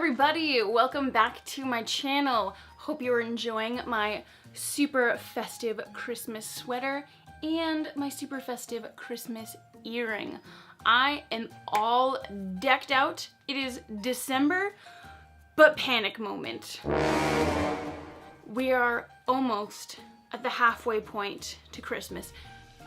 everybody, welcome back to my channel. Hope you're enjoying my super festive Christmas sweater and my super festive Christmas earring. I am all decked out. It is December, but panic moment. We are almost at the halfway point to Christmas.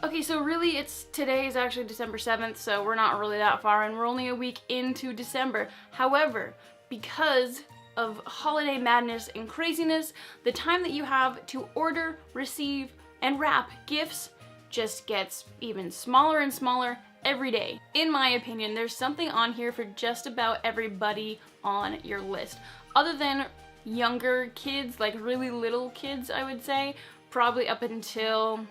Okay, so really today is actually December 7th, so we're not really that far and we're only a week into December. However, because of holiday madness and craziness, the time that you have to order, receive, and wrap gifts just gets even smaller and smaller every day. In my opinion, there's something on here for just about everybody on your list. Other than younger kids, like really little kids, I would say, probably up until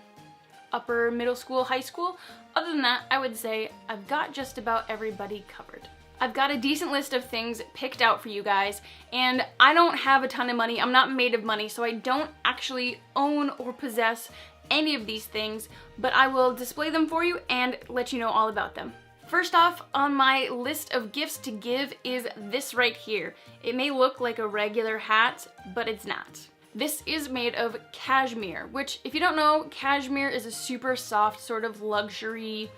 upper middle school, high school. Other than that, I would say I've got just about everybody covered. I've got a decent list of things picked out for you guys, and I don't have a ton of money. I'm not made of money, so I don't actually own or possess any of these things, but I will display them for you and let you know all about them. First off on my list of gifts to give is this right here. It may look like a regular hat, but it's not. This is made of cashmere, which, if you don't know, cashmere is a super soft sort of luxury,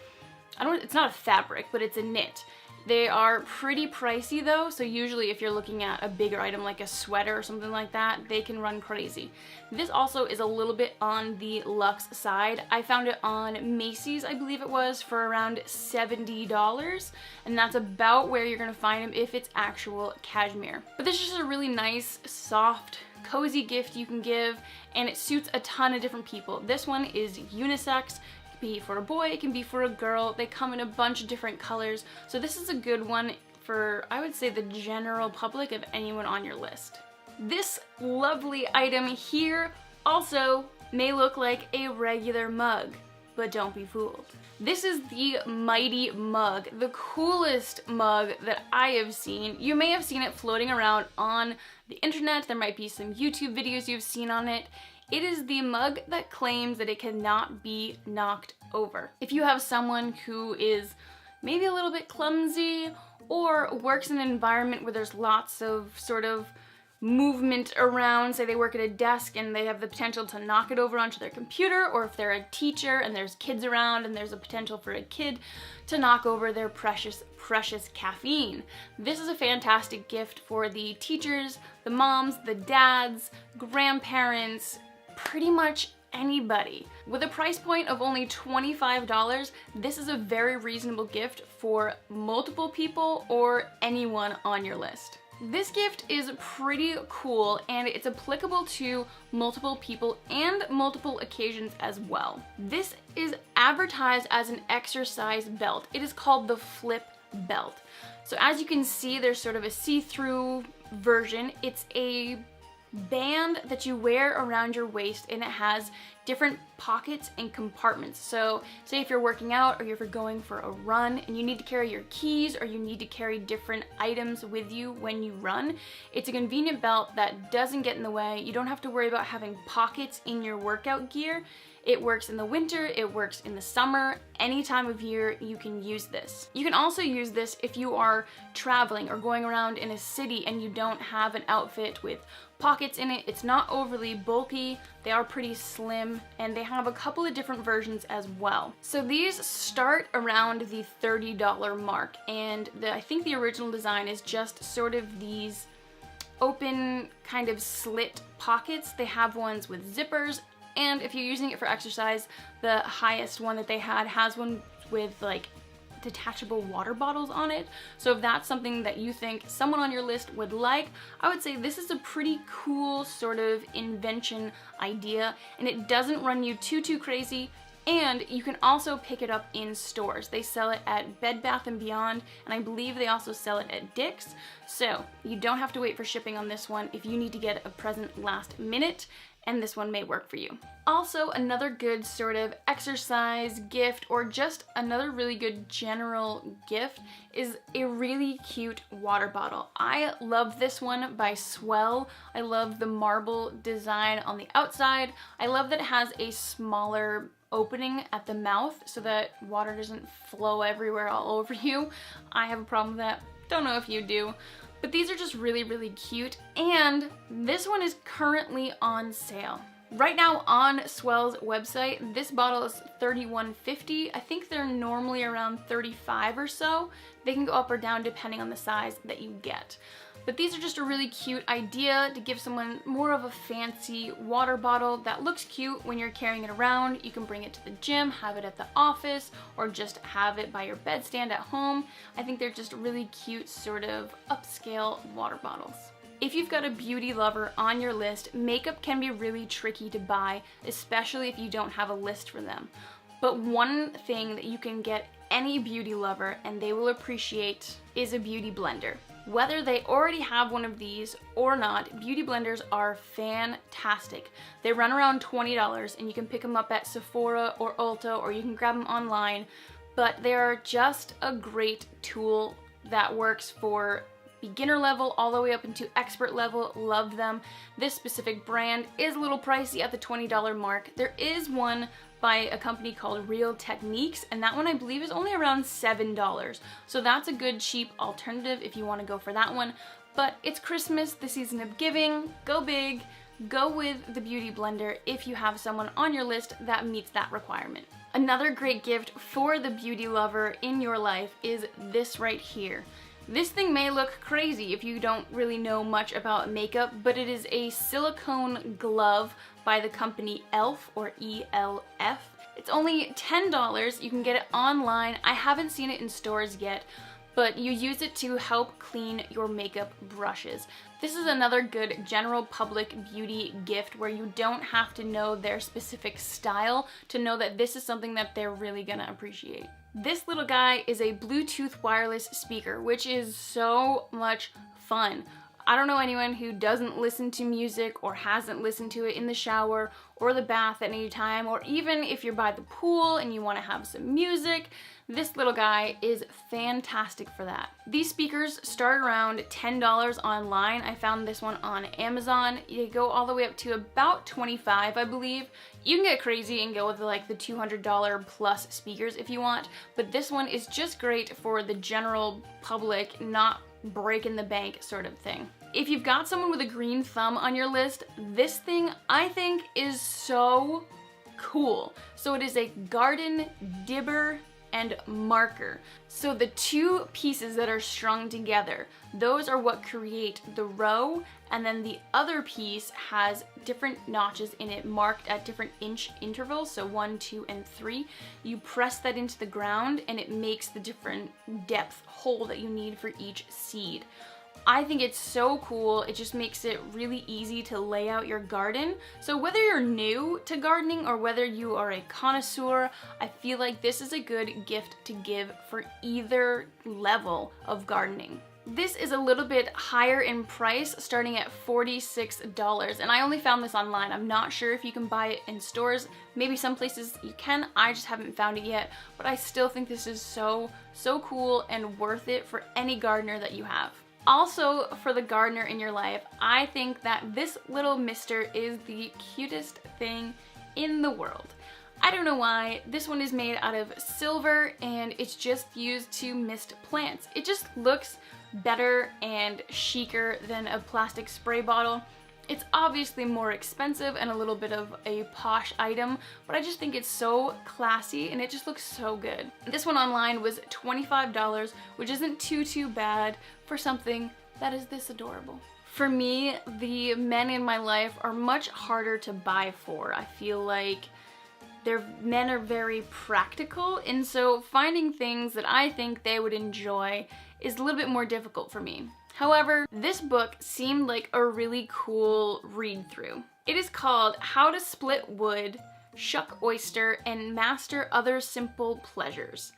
it's not a fabric, but it's a knit. They are pretty pricey though, so usually if you're looking at a bigger item like a sweater or something like that, they can run crazy. This also is a little bit on the luxe side. I found it on Macy's, I believe it was, for around $70, and that's about where you're gonna find them if it's actual cashmere. But this is just a really nice, soft, cozy gift you can give, and it suits a ton of different people. This one is unisex. It can be for a boy, it can be for a girl. They come in a bunch of different colors, so this is a good one for, I would say, the general public of anyone on your list. This lovely item here also may look like a regular mug, but don't be fooled. This is the Mighty Mug, the coolest mug that I have seen. You may have seen it floating around on the internet. There might be some YouTube videos you've seen on it. It is the mug that claims that it cannot be knocked over. If you have someone who is maybe a little bit clumsy or works in an environment where there's lots of sort of movement around, say they work at a desk and they have the potential to knock it over onto their computer, or if they're a teacher and there's kids around and there's a potential for a kid to knock over their precious caffeine. This is a fantastic gift for the teachers, the moms, the dads, grandparents, pretty much anybody. With a price point of only $25, this is a very reasonable gift for multiple people or anyone on your list. This gift is pretty cool and it's applicable to multiple people and multiple occasions as well. This is advertised as an exercise belt. It is called the Flip Belt. So as you can see, there's sort of a see-through version. It's a band that you wear around your waist and it has different pockets and compartments. So say if you're working out or if you're going for a run and you need to carry your keys or you need to carry different items with you when you run, it's a convenient belt that doesn't get in the way. You don't have to worry about having pockets in your workout gear. It works in the winter, it works in the summer, any time of year you can use this. You can also use this if you are traveling or going around in a city and you don't have an outfit with pockets in it. It's not overly bulky, they are pretty slim, and they have a couple of different versions as well. So these start around the $30 mark, and I think the original design is just sort of these open kind of slit pockets. They have ones with zippers, and if you're using it for exercise, the highest one that they had has one with like detachable water bottles on it. So if that's something that you think someone on your list would like, I would say this is a pretty cool sort of invention idea, and it doesn't run you too crazy, and you can also pick it up in stores. They sell it at Bed Bath & Beyond, and I believe they also sell it at Dick's, so you don't have to wait for shipping on this one if you need to get a present last minute, and this one may work for you. Also, another good sort of exercise gift or just another really good general gift is a really cute water bottle. I love this one by Swell. I love the marble design on the outside. I love that it has a smaller opening at the mouth so that water doesn't flow everywhere all over you. I have a problem with that. Don't know if you do. But these are just really, really cute, and this one is currently on sale. Right now on Swell's website, this bottle is $31.50. I think they're normally around $35 or so. They can go up or down depending on the size that you get. But these are just a really cute idea to give someone more of a fancy water bottle that looks cute when you're carrying it around. You can bring it to the gym, have it at the office, or just have it by your bedstand at home. I think they're just really cute sort of upscale water bottles. If you've got a beauty lover on your list, makeup can be really tricky to buy, especially if you don't have a list for them. But one thing that you can get any beauty lover and they will appreciate is a beauty blender. Whether they already have one of these or not, beauty blenders are fantastic. They run around $20 and you can pick them up at Sephora or Ulta, or you can grab them online, but they are just a great tool that works for beginner level all the way up into expert level. Love them. This specific brand is a little pricey at the $20 mark. There is one by a company called Real Techniques, and that one I believe is only around $7. So that's a good cheap alternative if you want to go for that one. But it's Christmas, the season of giving. Go big, go with the beauty blender if you have someone on your list that meets that requirement. Another great gift for the beauty lover in your life is this right here. This thing may look crazy if you don't really know much about makeup, but it is a silicone glove by the company e.l.f. or E-L-F. It's only $10. You can get it online. I haven't seen it in stores yet, but you use it to help clean your makeup brushes. This is another good general public beauty gift where you don't have to know their specific style to know that this is something that they're really gonna appreciate. This little guy is a Bluetooth wireless speaker, which is so much fun. I don't know anyone who doesn't listen to music or hasn't listened to it in the shower or the bath at any time, or even if you're by the pool and you want to have some music. This little guy is fantastic for that. These speakers start around $10 online. I found this one on Amazon. They go all the way up to about $25, I believe. You can get crazy and go with like the $200 plus speakers if you want, but this one is just great for the general public, not breaking the bank sort of thing. If you've got someone with a green thumb on your list, this thing I think is so cool. So it is a garden dibber and marker. So the two pieces that are strung together, those are what create the row, and then the other piece has different notches in it marked at different inch intervals, so 1, 2, and 3. You press that into the ground and it makes the different depth hole that you need for each seed. I think it's so cool. It just makes it really easy to lay out your garden. So whether you're new to gardening or whether you are a connoisseur, I feel like this is a good gift to give for either level of gardening. This is a little bit higher in price, starting at $46, and I only found this online. I'm not sure if you can buy it in stores. Maybe some places you can, I just haven't found it yet, but I still think this is so cool and worth it for any gardener that you have. Also, for the gardener in your life, I think that this little mister is the cutest thing in the world. I don't know why. This one is made out of silver and it's just used to mist plants. It just looks better and chicer than a plastic spray bottle. It's obviously more expensive and a little bit of a posh item, but I just think it's so classy and it just looks so good. This one online was $25, which isn't too bad for something that is this adorable. For me, the men in my life are much harder to buy for. I feel like men are very practical, and so finding things that I think they would enjoy is a little bit more difficult for me. However, this book seemed like a really cool read-through. It is called How to Split Wood, Shuck Oyster, and Master Other Simple Pleasures.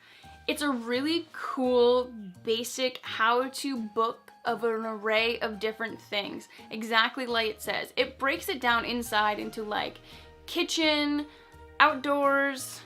It's a really cool, basic how-to book of an array of different things, exactly like it says. It breaks it down inside into like kitchen, outdoors,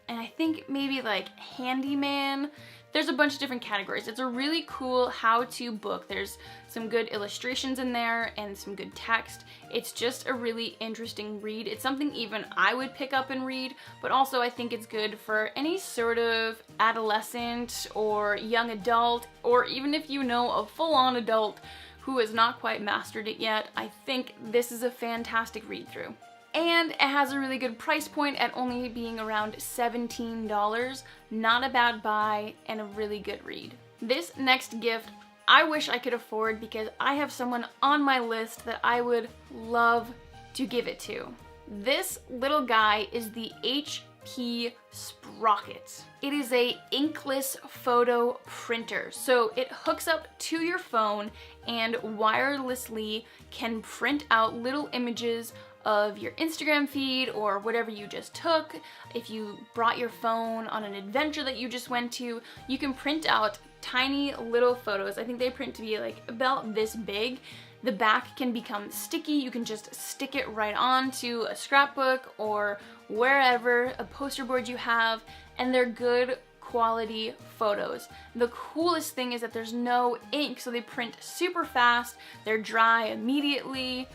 and I think maybe like handyman There's a bunch of different categories. It's a really cool how-to book. There's some good illustrations in there and some good text. It's just a really interesting read. It's something even I would pick up and read, but also I think it's good for any sort of adolescent or young adult, or even if you know a full-on adult who has not quite mastered it yet. I think this is a fantastic read-through. And it has a really good price point at only being around $17. Not a bad buy and a really good read. This next gift I wish I could afford because I have someone on my list that I would love to give it to. This little guy is the HP Sprocket. It is a inkless photo printer. So it hooks up to your phone and wirelessly can print out little images of your Instagram feed or whatever you just took. If you brought your phone on an adventure that you just went to, you can print out tiny little photos. I think they print to be like about this big. The back can become sticky. You can just stick it right onto a scrapbook or wherever, a poster board you have, and they're good quality photos. The coolest thing is that there's no ink, so they print super fast. They're dry immediately.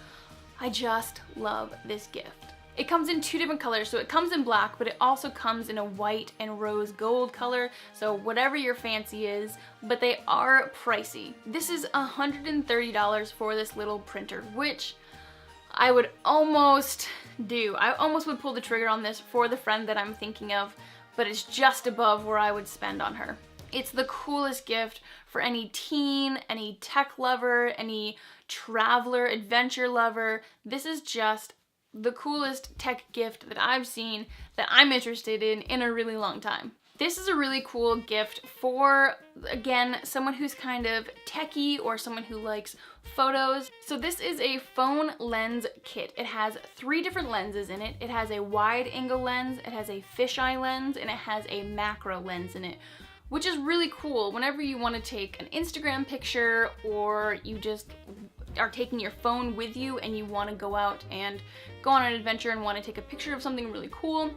I just love this gift. It comes in two different colors, so it comes in black, but it also comes in a white and rose gold color, so whatever your fancy is, but they are pricey. This is $130 for this little printer, which I would almost do. I almost would pull the trigger on this for the friend that I'm thinking of, but it's just above where I would spend on her. It's the coolest gift for any teen, any tech lover, any traveler, adventure lover. This is just the coolest tech gift that I've seen that I'm interested in a really long time. This is a really cool gift for, again, someone who's kind of techie or someone who likes photos. So this is a phone lens kit. It has 3 different lenses in it. It has a wide angle lens, it has a fisheye lens, and it has a macro lens in it, which is really cool whenever you want to take an Instagram picture or you just are taking your phone with you and you want to go out and go on an adventure and want to take a picture of something really cool.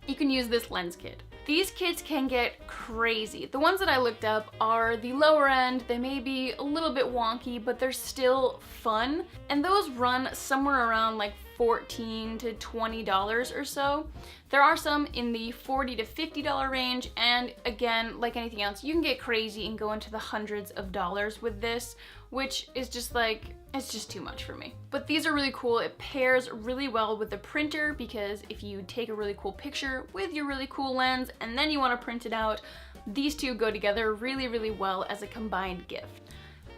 You can use this lens kit. These kits can get crazy. The ones that I looked up are the lower end. They may be a little bit wonky, but they're still fun. And those run somewhere around like $14 to $20 or so. There are some in the $40 to $50 range, and again, like anything else, you can get crazy and go into the hundreds of dollars with this, which is just like, it's just too much for me. But these are really cool. It pairs really well with the printer because if you take a really cool picture with your really cool lens and then you want to print it out, these two go together really, really well as a combined gift.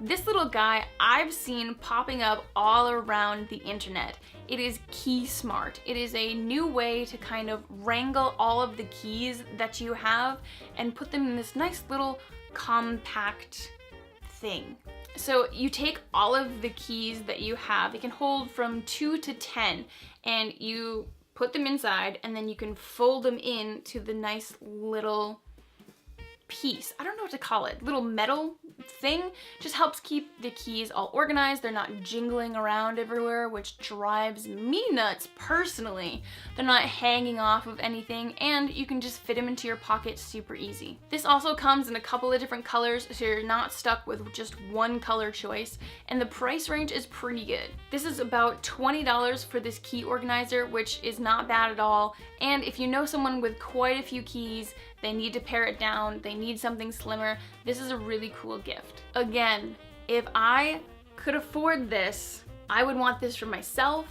This little guy I've seen popping up all around the internet. It is Key Smart. It is a new way to kind of wrangle all of the keys that you have and put them in this nice little compact thing. So you take all of the keys that you have, it can hold from 2 to 10, and you put them inside and then you can fold them into the nice little piece. I don't know what to call it. Little metal thing. Just helps keep the keys all organized. They're not jingling around everywhere, which drives me nuts personally. They're not hanging off of anything, and you can just fit them into your pocket super easy. This also comes in a couple of different colors, so you're not stuck with just one color choice, and the price range is pretty good. This is about $20 for this key organizer, which is not bad at all. And if you know someone with quite a few keys, they need to pare it down, they need something slimmer, this is a really cool gift. Again, if I could afford this, I would want this for myself,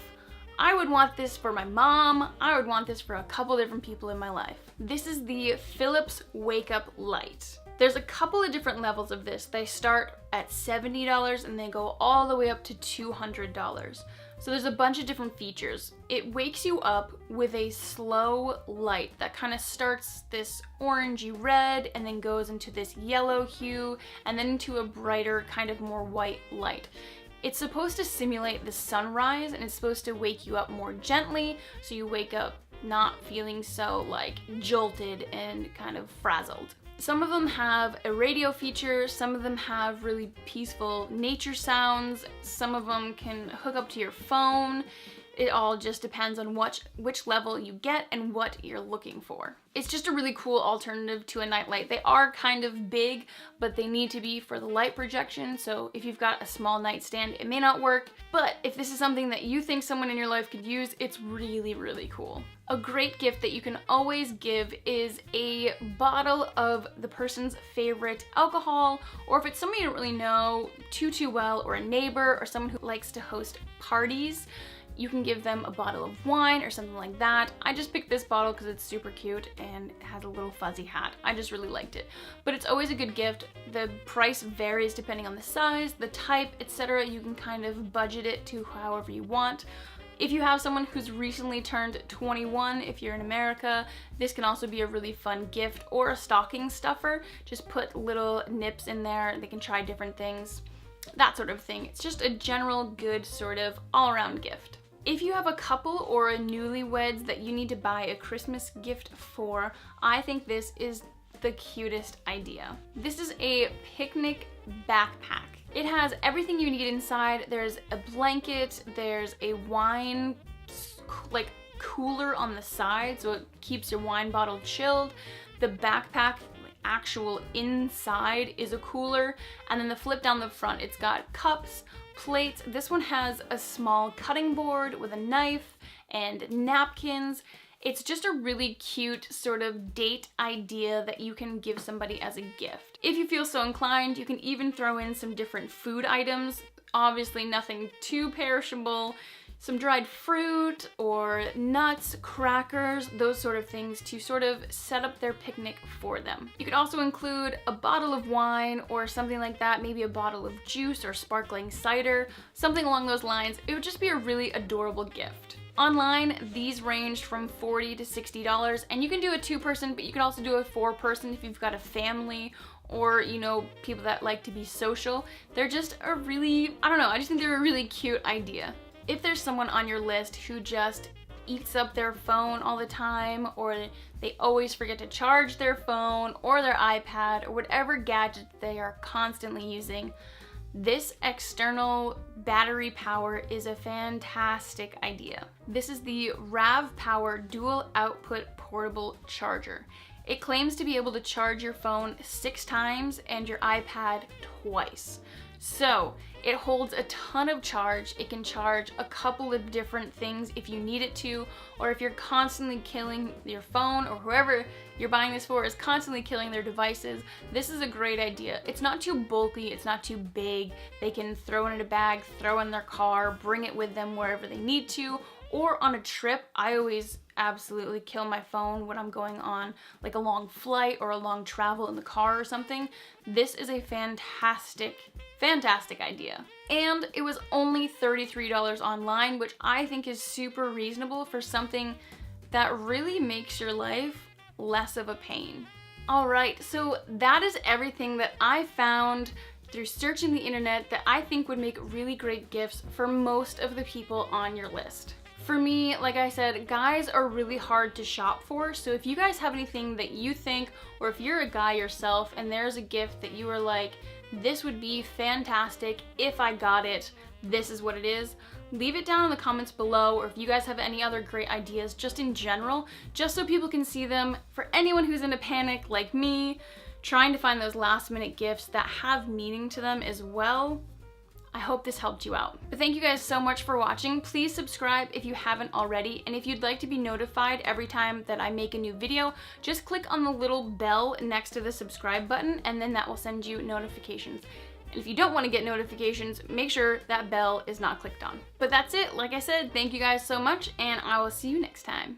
I would want this for my mom, I would want this for a couple different people in my life. This is the Philips Wake Up Light. There's a couple of different levels of this. They start at $70 and they go all the way up to $200. So there's a bunch of different features. It wakes you up with a slow light that kind of starts this orangey red and then goes into this yellow hue and then into a brighter kind of more white light. It's supposed to simulate the sunrise and it's supposed to wake you up more gently so you wake up not feeling so like jolted and kind of frazzled. Some of them have a radio feature, some of them have really peaceful nature sounds, some of them can hook up to your phone. It all just depends on which level you get and what you're looking for. It's just a really cool alternative to a nightlight. They are kind of big, but they need to be for the light projection. So if you've got a small nightstand, it may not work. But if this is something that you think someone in your life could use, it's really, really cool. A great gift that you can always give is a bottle of the person's favorite alcohol, or if it's someone you don't really know too well, or a neighbor, or someone who likes to host parties, you can give them a bottle of wine or something like that. I just picked this bottle because it's super cute and it has a little fuzzy hat. I just really liked it. But it's always a good gift. The price varies depending on the size, the type, etc. You can kind of budget it to however you want. If you have someone who's recently turned 21, if you're in America, this can also be a really fun gift, or a stocking stuffer. Just put little nips in there, they can try different things, that sort of thing. It's just a general good sort of all-around gift. If you have a couple or a newlyweds that you need to buy a Christmas gift for, I think this is the cutest idea. This is a picnic backpack. It has everything you need inside. There's a blanket, there's a wine like cooler on the side so it keeps your wine bottle chilled. The backpack actual inside is a cooler, and then the flip down the front, it's got cups, plates. This one has a small cutting board with a knife and napkins. It's just a really cute sort of date idea that you can give somebody as a gift. If you feel so inclined, you can even throw in some different food items. Obviously nothing too perishable. Some dried fruit or nuts, crackers, those sort of things to sort of set up their picnic for them. You could also include a bottle of wine or something like that, maybe a bottle of juice or sparkling cider, something along those lines. It would just be a really adorable gift. Online, these ranged from $40 to $60, and you can do a 2-person, but you can also do a 4-person if you've got a family or, you know, people that like to be social. They're just a really, I don't know, I just think they're a really cute idea. If there's someone on your list who just eats up their phone all the time, or they always forget to charge their phone or their iPad or whatever gadget they are constantly using, this external battery power is a fantastic idea. This is the RAV Power Dual Output Portable Charger. It claims to be able to charge your phone 6 times and your iPad twice. So it holds a ton of charge. It can charge a couple of different things if you need it to, or if you're constantly killing your phone, or whoever you're buying this for is constantly killing their devices. This is a great idea. It's not too bulky, it's not too big. They can throw it in a bag, throw it in their car, bring it with them wherever they need to, or on a trip. I always absolutely kill my phone when I'm going on like a long flight or a long travel in the car or something. This is a fantastic idea. And it was only $33 online, which I think is super reasonable for something that really makes your life less of a pain. All right, so that is everything that I found through searching the internet that I think would make really great gifts for most of the people on your list. For me, like I said, guys are really hard to shop for, so if you guys have anything that you think, or if you're a guy yourself and there's a gift that you are like, this would be fantastic if I got it, this is what it is, leave it down in the comments below, or if you guys have any other great ideas just in general, just so people can see them. For anyone who's in a panic like me, trying to find those last minute gifts that have meaning to them as well, I hope this helped you out. But thank you guys so much for watching. Please subscribe if you haven't already, and if you'd like to be notified every time that I make a new video, just click on the little bell next to the subscribe button, and then that will send you notifications. And if you don't want to get notifications, make sure that bell is not clicked on. But that's it. Like I said, thank you guys so much, and I will see you next time.